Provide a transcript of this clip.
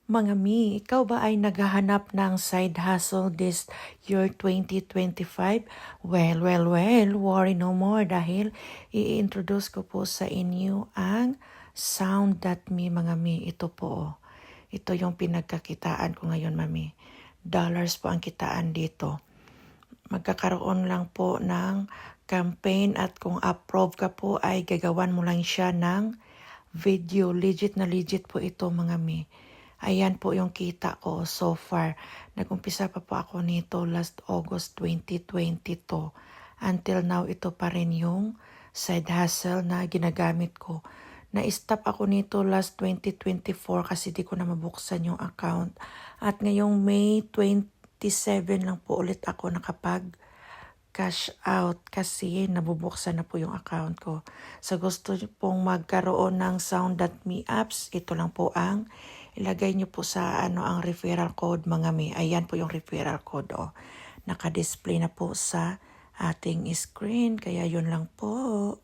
Mga mi, ikaw ba ay naghahanap ng side hustle this year 2025? Well, worry no more dahil i-introduce ko po sa inyo ang Sound.me mga mi. Ito po, ito yung pinagkakitaan ko ngayon mami. Dollars po ang kitaan dito. Magkakaroon lang po ng campaign at kung approve ka po ay gagawan mo lang siya ng video. Legit na legit po ito mga mi. Ayan po yung kita ko so far. Nag-umpisa pa po ako nito last August 2022. Until now, ito pa rin yung side hustle na ginagamit ko. Na-stop ako nito last 2024 kasi di ko na mabuksan yung account. At ngayong May 27 lang po ulit ako nakapag cash out kasi nabubuksan na po yung account ko. Sa gusto niyo pong magkaroon ng Sound.me apps, ito lang po ang ilagay niyo po sa ang referral code mga mi. Ayan po yung referral code. Naka-display na po sa ating screen. Kaya yun lang po.